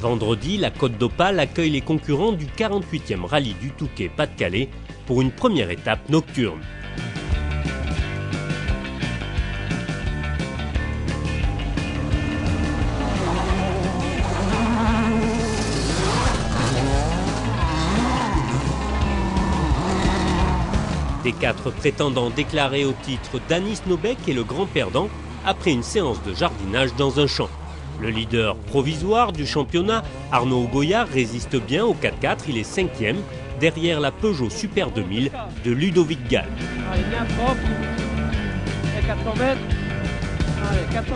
Vendredi, la Côte d'Opale accueille les concurrents du 48e rallye du Touquet-Pas-de-Calais pour une première étape nocturne. Des 4 prétendants déclarés au titre, Danis Nobeck est le grand perdant après une séance de jardinage dans un champ. Le leader provisoire du championnat, Arnaud Goyard, résiste bien au 4x4. Il est 5e, derrière la Peugeot Super 2000 de Ludovic Gall.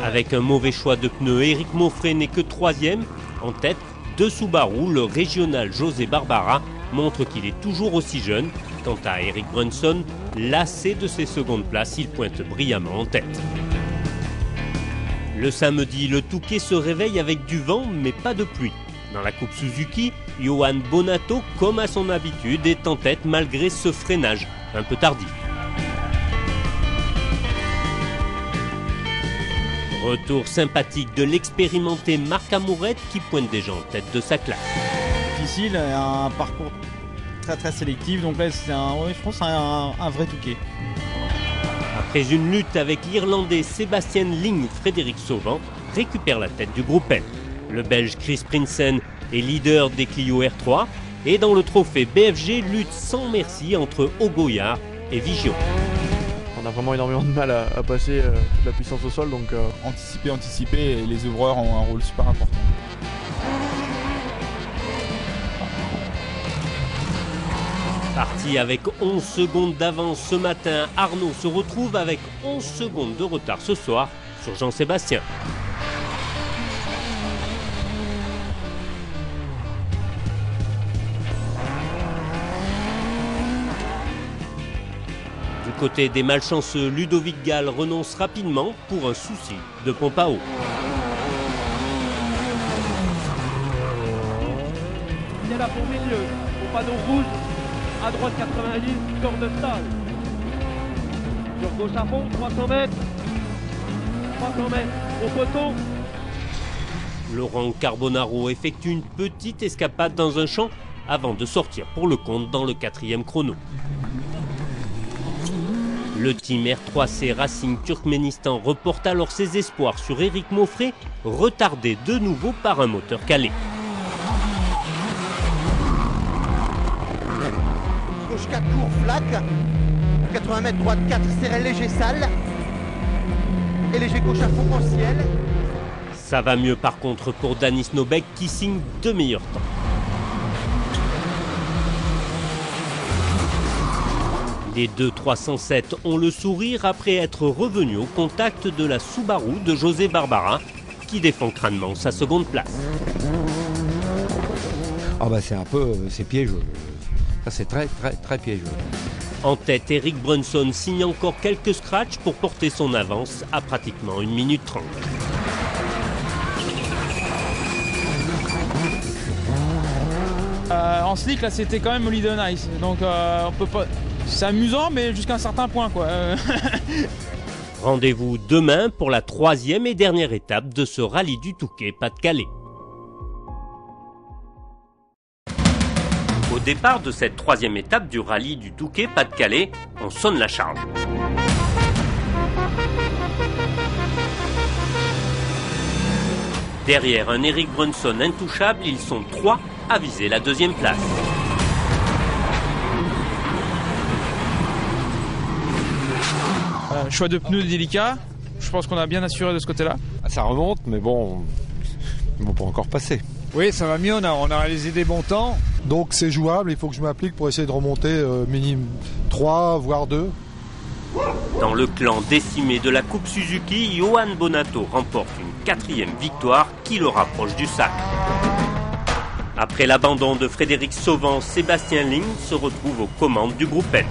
Avec un mauvais choix de pneus, Éric Maufré n'est que 3e. En tête, de Subaru, le régional José Barbara montre qu'il est toujours aussi jeune. Quant à Eric Brunson, lassé de ses secondes places, il pointe brillamment en tête. Le samedi, le Touquet se réveille avec du vent, mais pas de pluie. Dans la Coupe Suzuki, Johan Bonato, comme à son habitude, est en tête malgré ce freinage un peu tardif. Retour sympathique de l'expérimenté Marc Amourette qui pointe déjà en tête de sa classe. Difficile, un parcours très sélectif, donc là je pense c'est un vrai Touquet. Après une lutte avec l'Irlandais Sébastien Ling, Frédéric Sauvan récupère la tête du groupe L. Le Belge Chris Prinsen est leader des Clio R3 et dans le trophée BFG lutte sans merci entre Augoyard et Vigion. On a vraiment énormément de mal à passer la puissance au sol, donc Anticiper, et les ouvreurs ont un rôle super important. Parti avec 11 secondes d'avance ce matin, Arnaud se retrouve avec 11 secondes de retard ce soir sur Jean-Sébastien. Du côté des malchanceux, Ludovic Gall renonce rapidement pour un souci de pompe à eau. Il est là pour milieu, au panneau rouge. À droite 90, corps de salle. Sur gauche à fond, 300 mètres. 300 mètres au poteau. Laurent Carbonaro effectue une petite escapade dans un champ avant de sortir pour le compte dans le 4e chrono. Le team R3C Racing Turkménistan reporte alors ses espoirs sur Éric Maufré, retardé de nouveau par un moteur calé. Gauche 4 court, flaque, 80 mètres, droite 4, serré léger, sale, et léger gauche à fond au ciel. Ça va mieux par contre pour Danis Nobeck qui signe de meilleurs temps. Les deux 307 ont le sourire après être revenus au contact de la Subaru de José Barbara qui défend crânement sa seconde place. Ah bah c'est piégeux. Ça c'est très piégeux. En tête, Eric Brunson signe encore quelques scratchs pour porter son avance à pratiquement 1 minute 30. En slick là c'était quand même Holiday on Ice, donc on peut pas. C'est amusant mais jusqu'à un certain point quoi. Rendez-vous demain pour la 3e et dernière étape de ce rallye du Touquet-Pas-de-Calais. Au départ de cette 3e étape du rallye du Touquet-Pas-de-Calais, on sonne la charge. Derrière un Eric Brunson intouchable, ils sont 3 à viser la 2e place. Choix de pneus délicat, je pense qu'on a bien assuré de ce côté-là. Ça remonte, mais bon, ils vont pas encore passer. Oui, ça va mieux, on a réalisé des bons temps. Donc c'est jouable, il faut que je m'applique pour essayer de remonter minimum 3, voire 2. Dans le clan décimé de la Coupe Suzuki, Johan Bonato remporte une 4e victoire qui le rapproche du sacre. Après l'abandon de Frédéric Sauvan, Sébastien Ling se retrouve aux commandes du groupe L.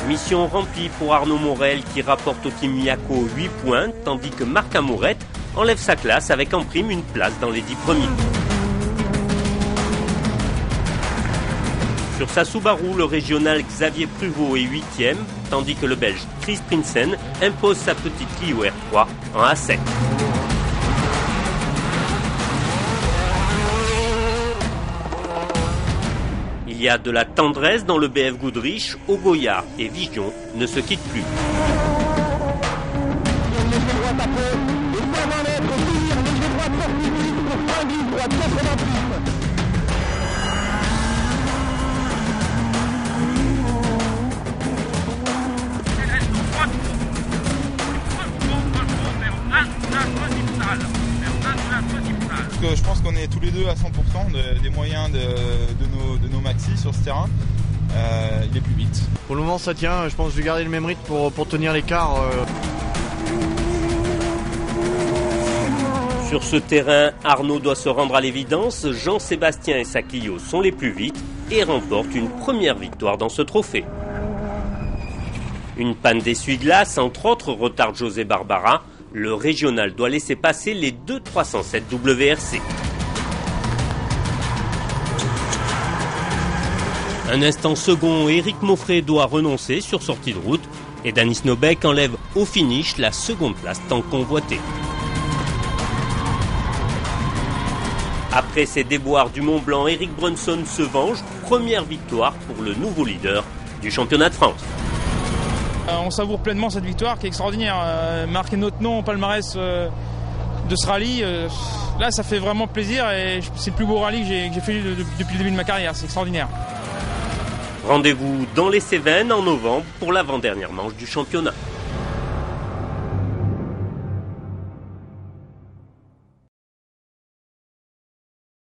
Mission remplie pour Arnaud Morel qui rapporte au team Miyako 8 points, tandis que Marc Amourette enlève sa classe avec en prime une place dans les 10 premiers. Sur sa Subaru, le régional Xavier Pruvot est 8e, tandis que le Belge Chris Prinsen impose sa petite Clio R3 en A7. y a de la tendresse dans le BF Goodrich, Auboyard et Vigion ne se quittent plus. Je pense qu'on est tous les deux à 100% des moyens de nos maxis sur ce terrain. Il est plus vite. Pour le moment ça tient, je pense que je vais garder le même rythme pour tenir l'écart. Sur ce terrain, Arnaud doit se rendre à l'évidence, Jean-Sébastien et sa Clio sont les plus vite et remportent une première victoire dans ce trophée. Une panne d'essuie-glace, entre autres, retarde José Barbara. Le régional doit laisser passer les deux 307 WRC. Un instant second, Éric Maufré doit renoncer sur sortie de route et Danis Nobeck enlève au finish la seconde place tant convoitée. Après ses déboires du Mont Blanc, Eric Brunson se venge. Première victoire pour le nouveau leader du championnat de France. On savoure pleinement cette victoire qui est extraordinaire. Marquer notre nom au palmarès de ce rallye, là ça fait vraiment plaisir et c'est le plus beau rallye que j'ai fait depuis le début de ma carrière, c'est extraordinaire. Rendez-vous dans les Cévennes en novembre pour l'avant-dernière manche du championnat.